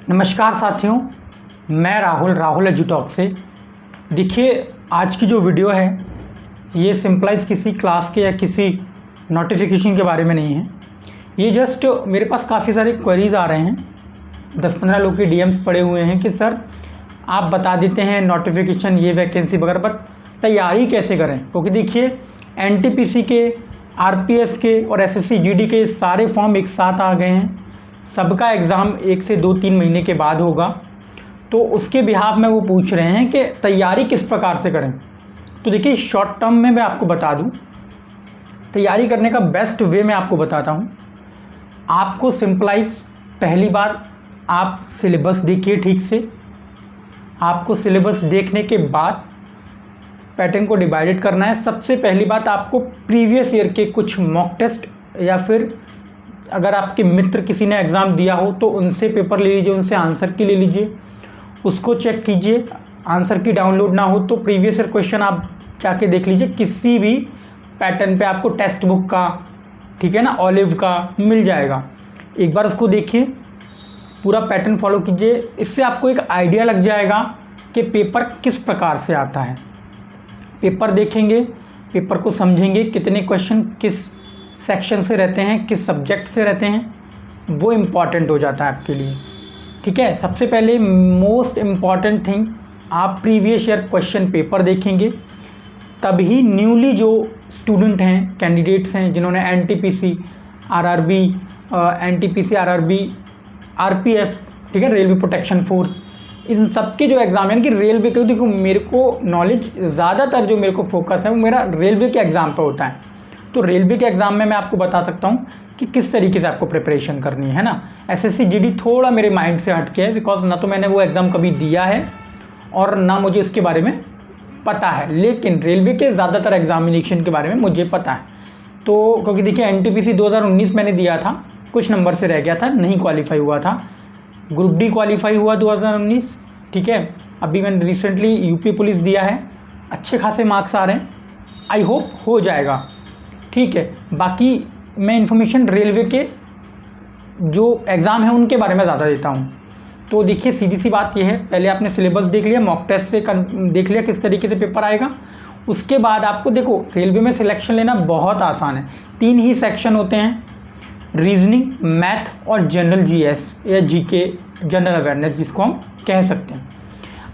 नमस्कार साथियों, मैं राहुल एजुटॉक से। देखिए, आज की जो वीडियो है ये सिंपलाइज किसी क्लास के या किसी नोटिफिकेशन के बारे में नहीं है। ये जस्ट मेरे पास काफ़ी सारे क्वेरीज़ आ रहे हैं, 10-15 लोग के डीएम्स पड़े हुए हैं कि सर आप बता देते हैं नोटिफिकेशन ये वैकेंसी वगैरह, पर तैयारी कैसे करें। क्योंकि देखिए एनटीपीसी के, आरपीएफ के और एसएससी जीडी के सारे फॉर्म एक साथ आ गए हैं। सबका एग्ज़ाम 1 से 2-3 महीने के बाद होगा, तो उसके बिहाफ में वो पूछ रहे हैं कि तैयारी किस प्रकार से करें। तो देखिए, शॉर्ट टर्म में मैं आपको बता दूं, तैयारी करने का बेस्ट वे मैं आपको बताता हूं। आपको सिंपलाइज, पहली बार आप सिलेबस देखिए ठीक से। आपको सिलेबस देखने के बाद पैटर्न को डिवाइडेड करना है। सबसे पहली बात, आपको प्रीवियस ईयर के कुछ मॉक टेस्ट या फिर अगर आपके मित्र किसी ने एग्ज़ाम दिया हो तो उनसे पेपर ले लीजिए, उनसे आंसर की ले लीजिए, उसको चेक कीजिए। आंसर की डाउनलोड ना हो तो प्रीवियस ईयर क्वेश्चन आप जाके देख लीजिए, किसी भी पैटर्न पे आपको टेक्स्ट बुक का, ठीक है ना, ऑलिव का मिल जाएगा। एक बार उसको देखिए, पूरा पैटर्न फॉलो कीजिए। इससे आपको एक आइडिया लग जाएगा कि पेपर किस प्रकार से आता है। पेपर देखेंगे, पेपर को समझेंगे, कितने क्वेश्चन किस सेक्शन से रहते हैं, किस सब्जेक्ट से रहते हैं, वो इम्पॉर्टेंट हो जाता है आपके लिए। ठीक है, सबसे पहले मोस्ट इम्पॉर्टेंट थिंग, आप प्रीवियस ईयर क्वेश्चन पेपर देखेंगे, तभी न्यूली जो स्टूडेंट हैं, कैंडिडेट्स हैं जिन्होंने NTPC, RRB, NTPC, RRB, RPF, ठीक है, रेलवे प्रोटेक्शन फोर्स, इन सब के जो एग्ज़ाम है कि रेलवे के, देखो मेरे को नॉलेज ज़्यादातर जो मेरे को फोकस है वो मेरा रेलवे के एग्ज़ाम पर होता है। तो रेलवे के एग्ज़ाम में मैं आपको बता सकता हूँ कि किस तरीके से आपको प्रिपरेशन करनी है ना। एसएससी जीडी थोड़ा मेरे माइंड से हट के है, बिकॉज ना तो मैंने वो एग्ज़ाम कभी दिया है और ना मुझे इसके बारे में पता है, लेकिन रेलवे के ज़्यादातर एग्जामिनेशन के बारे में मुझे पता है। तो क्योंकि देखिए एनटीपीसी 2019 मैंने दिया था, कुछ नंबर से रह गया था, नहीं क्वालिफाई हुआ था। ग्रुप डी क्वालिफाई हुआ 2019, ठीक है। अभी मैंने रिसेंटली यूपी पुलिस दिया है, अच्छे खासे मार्क्स आ रहे हैं, आई होप हो जाएगा, ठीक है। बाकी मैं इन्फॉर्मेशन रेलवे के जो एग्ज़ाम है उनके बारे में ज़्यादा देता हूँ। तो देखिए, सीधी सी बात यह है, पहले आपने सिलेबस देख लिया, मॉक टेस्ट से देख लिया किस तरीके से पेपर आएगा। उसके बाद आपको देखो, रेलवे में सिलेक्शन लेना बहुत आसान है। 3 ही सेक्शन होते हैं, रीजनिंग, मैथ और जनरल जीएस या जीके, जनरल अवेयरनेस जिसको हम कह सकते हैं।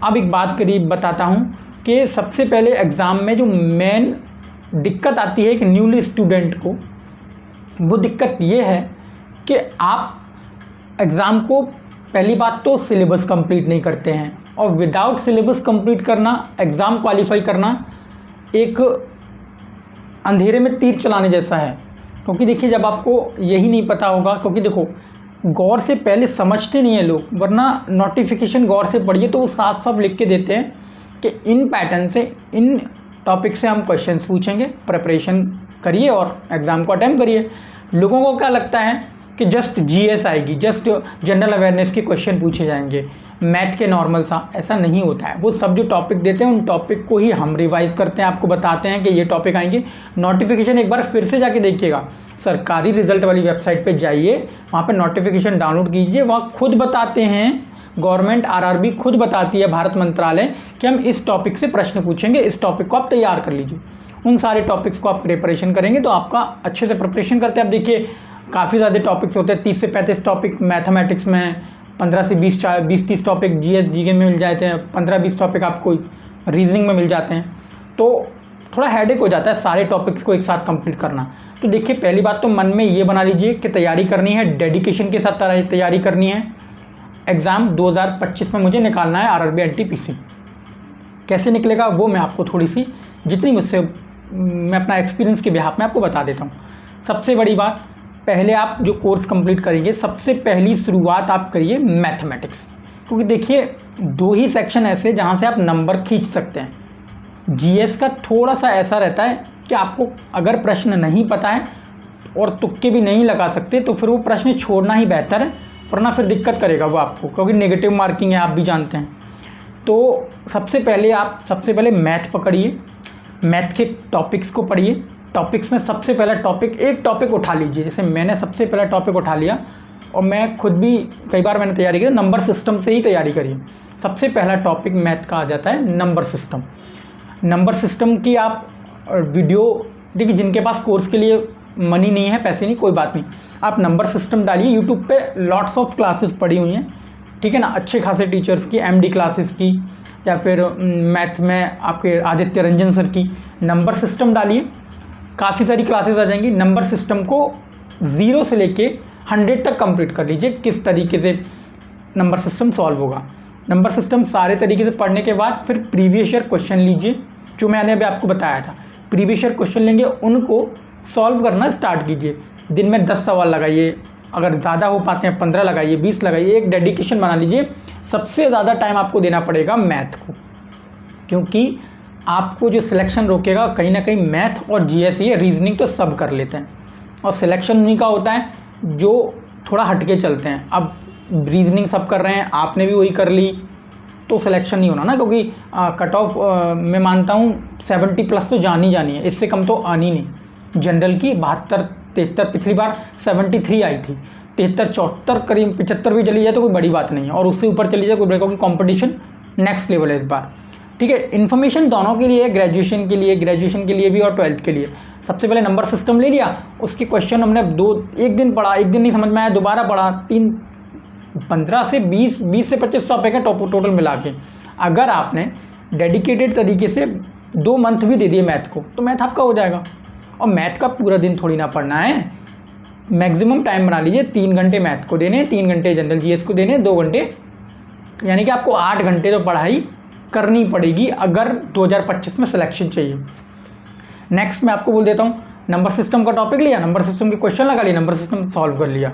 अब एक बात करीब बताता हूँ कि सबसे पहले एग्ज़ाम में जो मेन दिक्कत आती है कि न्यूली स्टूडेंट को, वो दिक्कत ये है कि आप एग्ज़ाम को, पहली बात तो सिलेबस कंप्लीट नहीं करते हैं, और विदाउट सिलेबस कंप्लीट करना, एग्ज़ाम क्वालिफाई करना एक अंधेरे में तीर चलाने जैसा है। क्योंकि देखिए, जब आपको यही नहीं पता होगा, क्योंकि देखो गौर से पहले समझते नहीं है लोग, वरना नोटिफिकेशन गौर से पढ़िए तो वो साफ साफ लिख के देते हैं कि इन पैटर्न से, इन टॉपिक से हम क्वेश्चंस पूछेंगे, प्रिपरेशन करिए और एग्ज़ाम को अटेम्प्ट करिए। लोगों को क्या लगता है कि जस्ट जीएस आएगी, जस्ट जनरल अवेयरनेस के क्वेश्चन पूछे जाएंगे, मैथ के नॉर्मल सा, ऐसा नहीं होता है। वो सब जो टॉपिक देते हैं उन टॉपिक को ही हम रिवाइज करते हैं, आपको बताते हैं कि ये टॉपिक आएंगे। नोटिफिकेशन एक बार फिर से जाके देखिएगा, सरकारी रिजल्ट वाली वेबसाइट पर जाइए, वहाँ पर नोटिफिकेशन डाउनलोड कीजिए, वहाँ खुद बताते हैं, गवर्नमेंट आरआरबी खुद बताती है, भारत मंत्रालय, कि हम इस टॉपिक से प्रश्न पूछेंगे, इस टॉपिक को आप तैयार कर लीजिए। उन सारे टॉपिक्स को आप प्रिपरेशन करेंगे तो आपका अच्छे से प्रिपरेशन करते हैं। अब देखिए, काफ़ी ज़्यादा टॉपिक्स होते हैं, 30 से 35 टॉपिक मैथमेटिक्स में, 15 से 20-30 टॉपिक जीएस जीके में मिल जाते हैं, 15-20 टॉपिक आपको रीजनिंग में मिल जाते हैं। तो थोड़ा हेडेक हो जाता है सारे टॉपिक्स को एक साथ कंप्लीट करना। तो देखिए, पहली बात तो मन में ये बना लीजिए कि तैयारी करनी है, डेडिकेशन के साथ तैयारी करनी है। एग्ज़ाम 2025 में मुझे निकालना है आरआरबी एनटीपीसी। कैसे निकलेगा वो मैं आपको थोड़ी सी, जितनी मुझसे मैं अपना एक्सपीरियंस के बिहाफ में आपको बता देता हूँ। सबसे बड़ी बात, पहले आप जो कोर्स कंप्लीट करेंगे, सबसे पहली शुरुआत आप करिए मैथमेटिक्स, क्योंकि देखिए 2 ही सेक्शन ऐसे जहाँ से आप नंबर खींच सकते हैं। जीएस का थोड़ा सा ऐसा रहता है कि आपको अगर प्रश्न नहीं पता है और तुक्के भी नहीं लगा सकते तो फिर वो प्रश्न छोड़ना ही बेहतर है, वरना फिर दिक्कत करेगा वो आपको, क्योंकि नेगेटिव मार्किंग है, आप भी जानते हैं। तो सबसे पहले मैथ पकड़िए, मैथ के टॉपिक्स को पढ़िए। टॉपिक्स में सबसे पहला टॉपिक, एक टॉपिक उठा लीजिए, जैसे मैंने सबसे पहला टॉपिक उठा लिया और मैं खुद भी कई बार मैंने तैयारी की, नंबर सिस्टम से ही तैयारी करी है। सबसे पहला टॉपिक मैथ का आ जाता है नंबर सिस्टम। नंबर सिस्टम की आप वीडियो देखिए, जिनके पास कोर्स के लिए मनी नहीं है, पैसे नहीं, कोई बात नहीं, आप नंबर सिस्टम डालिए। यूट्यूब पे लॉट्स ऑफ क्लासेस पड़ी हुई हैं, ठीक है ना, अच्छे खासे टीचर्स की, MD क्लासेस की, या फिर मैथ में आपके आदित्य रंजन सर की। नंबर सिस्टम डालिए, काफ़ी सारी क्लासेस आ जाएंगी। नंबर सिस्टम को 0 से लेके 100 तक कंप्लीट कर लीजिए, किस तरीके से नंबर सिस्टम सॉल्व होगा। नंबर सिस्टम सारे तरीके से पढ़ने के बाद फिर प्रीवियस ईयर क्वेश्चन लीजिए, जो मैंने अभी आपको बताया था। प्रीवियस ईयर क्वेश्चन लेंगे, उनको सॉल्व करना स्टार्ट कीजिए। दिन में 10 सवाल लगाइए, अगर ज़्यादा हो पाते हैं 15 लगाइए, 20 लगाइए। एक डेडिकेशन बना लीजिए। सबसे ज़्यादा टाइम आपको देना पड़ेगा मैथ को, क्योंकि आपको जो सिलेक्शन रोकेगा कहीं ना कहीं मैथ और GS, ये रीजनिंग तो सब कर लेते हैं, और सिलेक्शन उन्हीं का होता है जो थोड़ा हटके चलते हैं। अब रीजनिंग सब कर रहे हैं, आपने भी वही कर ली, तो सिलेक्शन नहीं होना ना, क्योंकि कट ऑफ मैं मानता हूँ 70+ तो जानी है, इससे कम तो आनी नहीं। जनरल की 72-73, पिछली बार 73 आई थी, 73-74 करीब 75 भी चली जाए तो कोई बड़ी बात नहीं है, और उससे ऊपर चली जाए कोई ब्रेक, क्योंकि कॉम्पिटिशन नेक्स्ट लेवल है इस बार, ठीक है। इन्फॉर्मेशन दोनों के लिए, ग्रेजुएशन के लिए भी और 12th के लिए। सबसे पहले नंबर सिस्टम ले लिया, उसके क्वेश्चन हमने एक दिन पढ़ा, एक दिन नहीं समझ में आया दोबारा पढ़ा, 15 से 20 से 25 टॉपिक है टोटल मिला के। अगर आपने डेडिकेटेड तरीके से 2 मंथ भी दे दिए मैथ को, तो मैथ आपका हो जाएगा। और मैथ का पूरा दिन थोड़ी ना पढ़ना है, मैक्सिमम टाइम बना लीजिए, 3 घंटे मैथ को देने, 3 घंटे जनरल GS को देने, 2 घंटे, यानी कि आपको 8 घंटे तो पढ़ाई करनी पड़ेगी अगर 2025 में सिलेक्शन चाहिए। नेक्स्ट मैं आपको बोल देता हूँ, नंबर सिस्टम का टॉपिक लिया, नंबर सिस्टम के क्वेश्चन लगा लिए, नंबर सिस्टम सॉल्व कर लिया,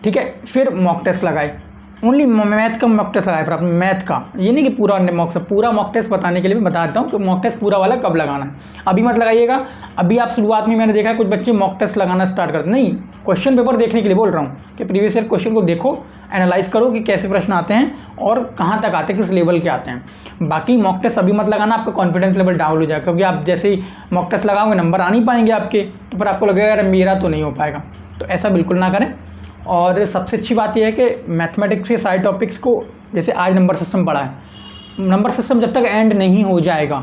ठीक है। फिर मॉक टेस्ट लगाए, ओनली मैथ का मॉक टेस्ट लगाए, फिर आपने मैथ का, ये नहीं कि पूरा मॉक टेस्ट बताने के लिए मैं बता देता हूँ कि मॉक टेस्ट पूरा वाला कब लगाना है। अभी मत लगाइएगा, अभी आप शुरुआत में मैंने देखा है कुछ बच्चे मॉक टेस्ट लगाना स्टार्ट करते, नहीं, क्वेश्चन पेपर देखने के लिए बोल रहा हूँ कि प्रीवियस ईयर क्वेश्चन को देखो, एनालाइज करो कि कैसे प्रश्न आते हैं और कहाँ तक आते हैं, किस लेवल के आते हैं। बाकी मॉक टेस्ट अभी मत लगाना, आपका कॉन्फिडेंस लेवल डाउन हो जाएगा, क्योंकि आप जैसे ही मॉक टेस्ट लगाओगे नंबर आ नहीं पाएंगे आपके, तो फिर आपको लगेगा यार मेरा तो नहीं हो पाएगा। तो ऐसा बिल्कुल ना करें। और सबसे अच्छी बात यह है कि मैथमेटिक्स के सारे टॉपिक्स को, जैसे आज नंबर सिस्टम पढ़ा है, नंबर सिस्टम जब तक एंड नहीं हो जाएगा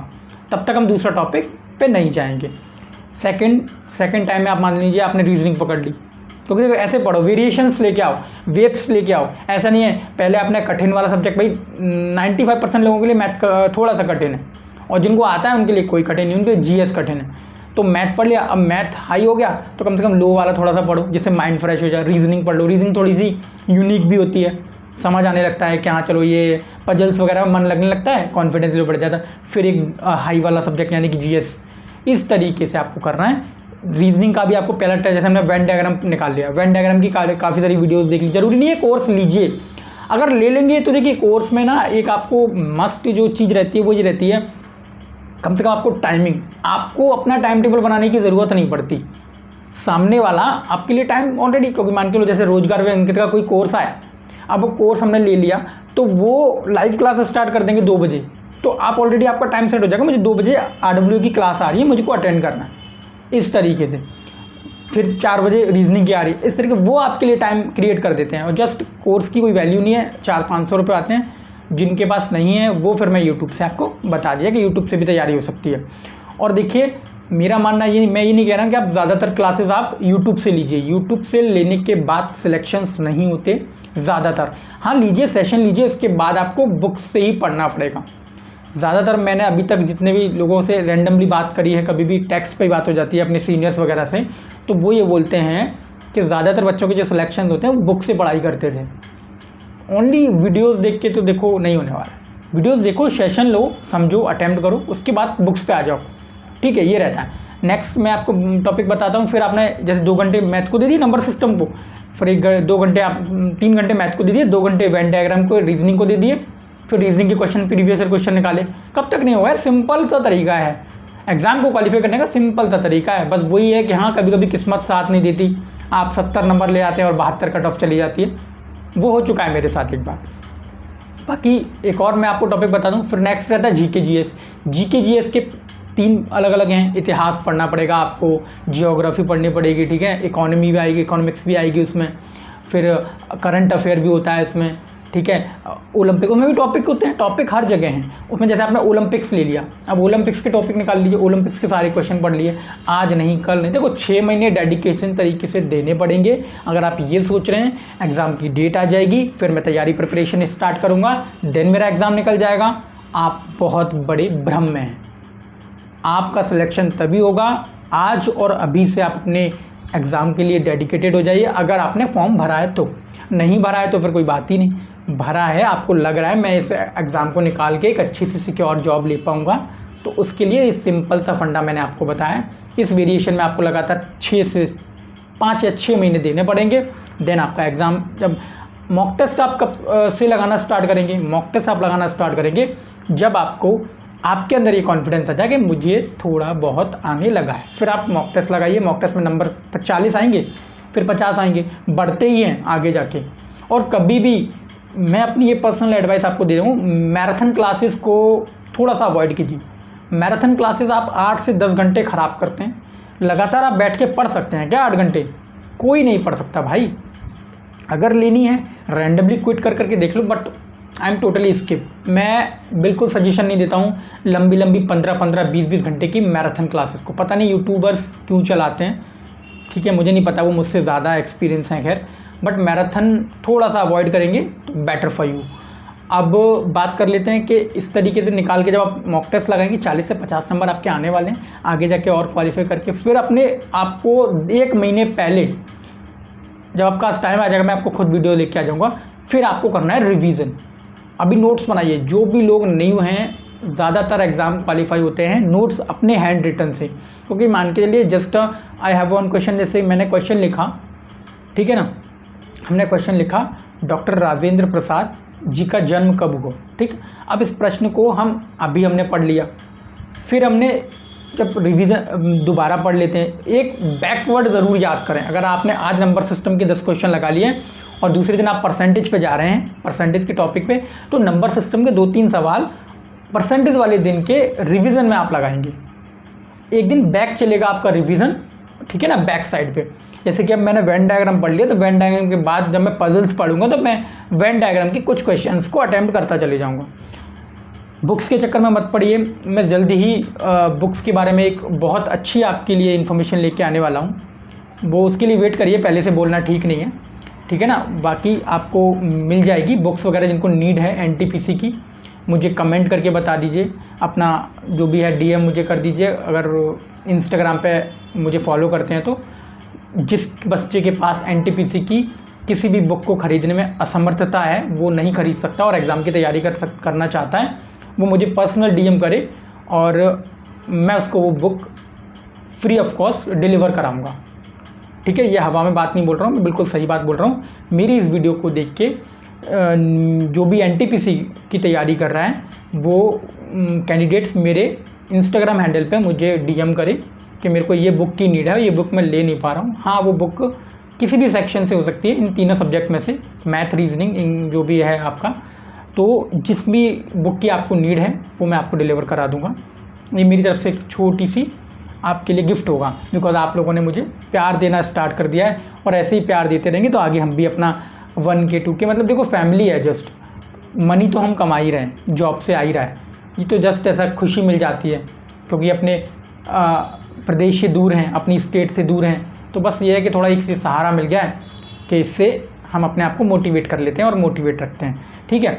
तब तक हम दूसरा टॉपिक पे नहीं जाएंगे। सेकंड टाइम में आप मान लीजिए आपने रीजनिंग पकड़ ली, क्योंकि देखो ऐसे पढ़ो, वेरिएशंस लेके आओ, वेव्स लेके आओ। ऐसा नहीं है पहले आपने कठिन वाला सब्जेक्ट, भाई 95% लोगों के लिए मैथ थोड़ा सा कठिन है, और जिनको आता है उनके लिए कोई कठिन नहीं, उनके GS कठिन है। तो मैथ पढ़ लिया, अब मैथ हाई हो गया तो कम से कम लो वाला थोड़ा सा पढ़ो, जिससे माइंड फ्रेश हो जाए। रीजनिंग पढ़ लो, रीजनिंग थोड़ी सी यूनिक भी होती है, समझ आने लगता है कि हाँ चलो ये पजल्स वगैरह मन लगने लगता है, कॉन्फिडेंस भी बढ़ जाता है। फिर एक हाई वाला सब्जेक्ट यानी कि GS, इस तरीके से आपको करना है। रीजनिंग का भी आपको पहला टेस्ट, जैसे हमने वेन डायग्राम निकाल लिया, वेन डायग्राम की काफ़ी सारी वीडियोज़ देख ली, जरूरी नहीं है कोर्स लीजिए। अगर ले लेंगे तो देखिए कोर्स में ना एक आपको मस्ट जो चीज़ रहती है वो ये रहती है, कम से कम आपको टाइमिंग, आपको अपना टाइम टेबल बनाने की ज़रूरत नहीं पड़ती, सामने वाला आपके लिए टाइम ऑलरेडी, क्योंकि मान के लो जैसे रोजगार में अंकित का कोई कोर्स आया, अब वो कोर्स हमने ले लिया तो वो लाइव क्लास स्टार्ट कर देंगे 2 बजे, तो आप ऑलरेडी आपका टाइम सेट हो जाएगा, मुझे 2 बजे RW की क्लास आ रही है, मुझको अटेंड करना है, इस तरीके से। फिर 4 बजे रीजनिंग की आ रही है, इस तरीके वो आपके लिए टाइम क्रिएट कर देते हैं। और जस्ट कोर्स की कोई वैल्यू नहीं है, 400-500 रुपये आते हैं, जिनके पास नहीं है वो फिर मैं यूट्यूब से आपको बता दिया कि यूट्यूब से भी तैयारी हो सकती है। और देखिए मेरा मानना ये, मैं ये नहीं कह रहा कि आप ज़्यादातर क्लासेस आप यूट्यूब से लीजिए, यूट्यूब से लेने के बाद सिलेक्शंस नहीं होते ज़्यादातर। हाँ लीजिए, सेशन लीजिए, उसके बाद आपको बुक्स से ही पढ़ना पड़ेगा। ज़्यादातर मैंने अभी तक जितने भी लोगों से रैंडमली बात करी है, कभी भी टेक्स्ट पे बात हो जाती है अपने सीनियर्स वगैरह से, तो वो ये बोलते हैं कि ज़्यादातर बच्चों के जो सिलेक्शन होते हैं वो बुक से पढ़ाई करते थे। ओनली वीडियोस देख के तो देखो नहीं होने वाला, वीडियोस देखो, सेशन लो, समझो, अटेम्प्ट करो, उसके बाद बुक्स पे आ जाओ, ठीक है, ये रहता है। नेक्स्ट मैं आपको टॉपिक बताता हूँ। फिर आपने जैसे 2 घंटे मैथ को दे दिए नंबर सिस्टम को, फिर 2 घंटे आप 3 घंटे मैथ को दे दिए, 2 घंटे वेन डायग्राम को, रीजनिंग को दे दिए, फिर रीजनिंग के क्वेश्चन, प्रीवियस ईयर क्वेश्चन निकाले। कब तक नहीं होगा, सिंपल सा तरीका है, एग्जाम को क्वालिफाई करने का सिंपल सा तरीका है। बस वही है कि हाँ कभी कभी किस्मत साथ नहीं देती, आप 70 नंबर ले आते हैं और 72 कट ऑफ चली जाती है, वो हो चुका है मेरे साथ एक बार। बाकी एक और मैं आपको टॉपिक बता दूं। फिर नेक्स्ट रहता है GK GS। GK GS के 3 अलग अलग हैं। इतिहास पढ़ना पड़ेगा आपको, जियोग्राफी पढ़नी पड़ेगी, ठीक है, इकोनॉमी भी आएगी, इकोनॉमिक्स भी आएगी उसमें, फिर करंट अफेयर भी होता है इसमें, ठीक है। ओलंपिक में भी टॉपिक होते हैं, टॉपिक हर जगह हैं उसमें। जैसे आपने ओलंपिक्स ले लिया, अब ओलंपिक्स के टॉपिक निकाल लीजिए, ओलंपिक्स के सारे क्वेश्चन पढ़ लिए, आज नहीं कल नहीं। देखो 6 महीने डेडिकेशन तरीके से देने पड़ेंगे। अगर आप ये सोच रहे हैं एग्ज़ाम की डेट आ जाएगी फिर मैं तैयारी प्रिपरेशन स्टार्ट करूँगा देन मेरा एग्ज़ाम निकल जाएगा, आप बहुत बड़े भ्रम में हैं। आपका सिलेक्शन तभी होगा आज और अभी से आप अपने एग्ज़ाम के लिए डेडिकेटेड हो जाइए। अगर आपने फॉर्म भरा है तो, नहीं भरा है तो फिर कोई बात ही नहीं। भरा है, आपको लग रहा है मैं इस एग्ज़ाम को निकाल के एक अच्छी सी सिक्योर जॉब ले पाऊँगा, तो उसके लिए इस सिंपल सा फंडा मैंने आपको बताया। इस वेरिएशन में आपको लगातार 5 या 6 महीने देने पड़ेंगे। देन आपका एग्ज़ाम, जब मॉक टेस्ट आप कब से लगाना स्टार्ट करेंगे? मॉक टेस्ट आप लगाना स्टार्ट करेंगे जब आपके अंदर ये कॉन्फिडेंस आ जाए कि मुझे थोड़ा बहुत आने लगा है। फिर आप मॉक टेस्ट लगाइए, मॉक टेस्ट में नंबर 40 आएंगे, फिर 50 आएंगे, बढ़ते ही हैं आगे जाके। और कभी भी मैं अपनी ये पर्सनल एडवाइस आपको दे रहा हूँ, मैराथन क्लासेस को थोड़ा सा अवॉइड कीजिए। मैराथन क्लासेस आप 8 से 10 घंटे ख़राब करते हैं। लगातार आप बैठ के पढ़ सकते हैं क्या 8 घंटे? कोई नहीं पढ़ सकता भाई। अगर लेनी है रैंडमली क्विट करके देख लो, but I am totally skip. मैं बिल्कुल सजेशन नहीं देता हूँ लंबी 15-15, 20-20 घंटे की मैराथन क्लासेस को। पता नहीं यूट्यूबर्स क्यों चलाते हैं, ठीक है, मुझे नहीं पता, वो मुझसे ज़्यादा एक्सपीरियंस है खैर। बट मैराथन थोड़ा सा अवॉइड करेंगे तो बेटर फॉर यू। अब बात कर लेते हैं कि इस तरीके से निकाल के जब आप मॉक टेस्ट लगाएंगे 40 से 50 नंबर आपके आने वाले हैं। आगे जाके और क्वालिफाई करके फिर आपको 1 महीने पहले जब आपका टाइम आ जाएगा, मैं आपको खुद वीडियो लेके आ जाऊँगा, फिर आपको करना है रिवीजन। अभी नोट्स बनाइए। जो भी लोग न्यू हैं, ज़्यादातर एग्ज़ाम क्वालिफाई होते हैं नोट्स अपने हैंड रिटन से, क्योंकि मान के चलिए just I have one question, जैसे मैंने क्वेश्चन लिखा, ठीक है ना, हमने क्वेश्चन लिखा डॉक्टर राजेंद्र प्रसाद जी का जन्म कब हुआ, ठीक। अब इस प्रश्न को हमने पढ़ लिया, फिर हमने जब रिवीजन दोबारा पढ़ लेते हैं, एक बैकवर्ड ज़रूर याद करें। अगर आपने आज नंबर सिस्टम के 10 क्वेश्चन लगा लिए और दूसरे दिन आप परसेंटेज पे जा रहे हैं, परसेंटेज के टॉपिक पे, तो नंबर सिस्टम के 2-3 सवाल परसेंटेज वाले दिन के रिवीजन में आप लगाएंगे। एक दिन बैक चलेगा आपका रिवीजन, ठीक है ना, बैक साइड पे। जैसे कि अब मैंने वेन डायग्राम पढ़ लिया, तो वेन डायग्राम के बाद जब मैं पजल्स पढ़ूंगा तो मैं वेन डायग्राम की कुछ क्वेश्चंस को अटैम्प्ट करता चले जाऊंगा। बुक्स के चक्कर में मत पड़िए, मैं जल्दी ही बुक्स के बारे में एक बहुत अच्छी आपके लिए इन्फॉर्मेशन लेके आने वाला हूँ, वो उसके लिए वेट करिए, पहले से बोलना ठीक नहीं है, ठीक है ना। बाकी आपको मिल जाएगी बुक्स वगैरह जिनको नीड है एनटीपीसी की, मुझे कमेंट करके बता दीजिए, अपना जो भी है डीएम मुझे कर दीजिए। अगर इंस्टाग्राम पे मुझे फॉलो करते हैं तो जिस बच्चे के पास एनटीपीसी की किसी भी बुक को ख़रीदने में असमर्थता है, वो नहीं खरीद सकता और एग्ज़ाम की तैयारी करना चाहता है, वो मुझे पर्सनल डीएम करे और मैं उसको वो book free of cost deliver कराऊंगा, ठीक है। ये हवा में बात नहीं बोल रहा हूँ, मैं बिल्कुल सही बात बोल रहा हूँ। मेरी इस वीडियो को देख के जो भी एनटीपीसी की तैयारी कर रहा है वो कैंडिडेट्स मेरे इंस्टाग्राम हैंडल पे मुझे डीएम करे कि मेरे को ये बुक की नीड है, ये बुक मैं ले नहीं पा रहा हूँ। हाँ, वो बुक किसी भी सेक्शन से हो सकती है, इन तीनों सब्जेक्ट में से, मैथ, रीजनिंग, जो भी है आपका, तो जिस भी बुक की आपको नीड है वो मैं आपको डिलीवर करा दूँगा। ये मेरी तरफ से एक छोटी सी आपके लिए गिफ्ट होगा, बिकॉज आप लोगों ने मुझे प्यार देना स्टार्ट कर दिया है और ऐसे ही प्यार देते रहेंगे तो आगे हम भी अपना 1K 2K, मतलब देखो फैमिली है, जस्ट मनी तो हम कमा ही रहे हैं, जॉब से आ ही रहा है, ये तो जस्ट ऐसा खुशी मिल जाती है क्योंकि अपने प्रदेश से दूर हैं, अपनी स्टेट से दूर हैं, तो बस ये है कि थोड़ा एक सहारा मिल गया है कि इससे हम अपने आप को मोटिवेट कर लेते हैं और मोटिवेट रखते हैं, ठीक है।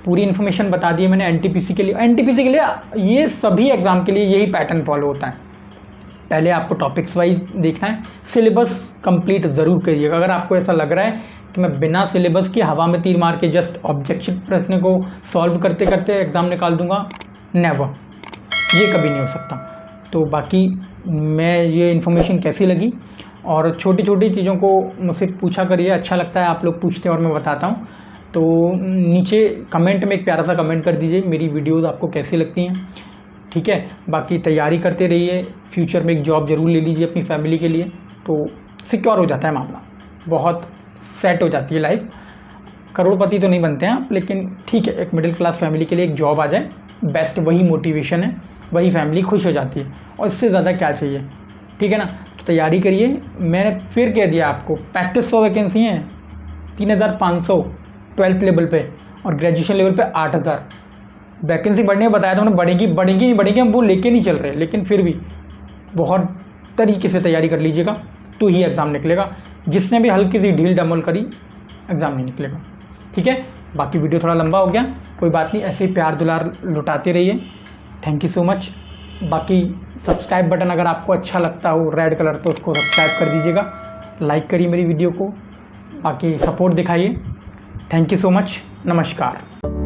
पूरी इन्फॉर्मेशन बता दी है मैंने एनटीपीसी के लिए। एनटीपीसी के लिए ये सभी एग्ज़ाम के लिए यही पैटर्न फॉलो होता है। पहले आपको टॉपिक्स वाइज देखना है, सिलेबस कंप्लीट ज़रूर करिएगा। अगर आपको ऐसा लग रहा है कि मैं बिना सिलेबस के हवा में तीर मार के जस्ट ऑब्जेक्शन प्रश्न को सॉल्व करते करते एग्ज़ाम निकाल दूंगा, नेवर, ये कभी नहीं हो सकता। तो बाकी मैं ये इन्फॉर्मेशन कैसी लगी, और छोटी छोटी चीज़ों को मुझसे पूछा करिए, अच्छा लगता है आप लोग पूछते हैं और मैं बताता हूँ। तो नीचे कमेंट में एक प्यारा सा कमेंट कर दीजिए मेरी वीडियोज़ आपको कैसी लगती हैं, ठीक है। बाकी तैयारी करते रहिए, फ्यूचर में एक जॉब ज़रूर ले लीजिए अपनी फैमिली के लिए, तो सिक्योर हो जाता है मामला, बहुत सेट हो जाती है लाइफ। करोड़पति तो नहीं बनते हैं आप, लेकिन ठीक है, एक मिडिल क्लास फैमिली के लिए एक जॉब आ जाए, बेस्ट वही मोटिवेशन है, वही फैमिली खुश हो जाती है, और इससे ज़्यादा क्या चाहिए, ठीक है ना। तो तैयारी करिए। मैंने फिर कह दिया आपको 3500 वैकेंसी हैं, 3,500 ट्वेल्थ लेवल पे और ग्रेजुएशन लेवल पे 8,000। वैकेंसी बढ़ने में बताया था मैंने, बढ़ेगी हम वो लेके नहीं चल रहे, लेकिन फिर भी बहुत तरीके से तैयारी कर लीजिएगा तो ही एग्ज़ाम निकलेगा। जिसने भी हल्की सी ढील डमोल करी एग्ज़ाम नहीं निकलेगा। ठीक है, बाकी वीडियो थोड़ा लंबा हो गया, कोई बात नहीं, ऐसे ही प्यार दुलार लुटाते रहिए। Thank you so much. बाकी सब्सक्राइब बटन अगर आपको अच्छा लगता हो रेड कलर, तो उसको सब्सक्राइब कर दीजिएगा, लाइक करिए मेरी वीडियो को, बाकी सपोर्ट दिखाइए। थैंक यू सो मच, नमस्कार।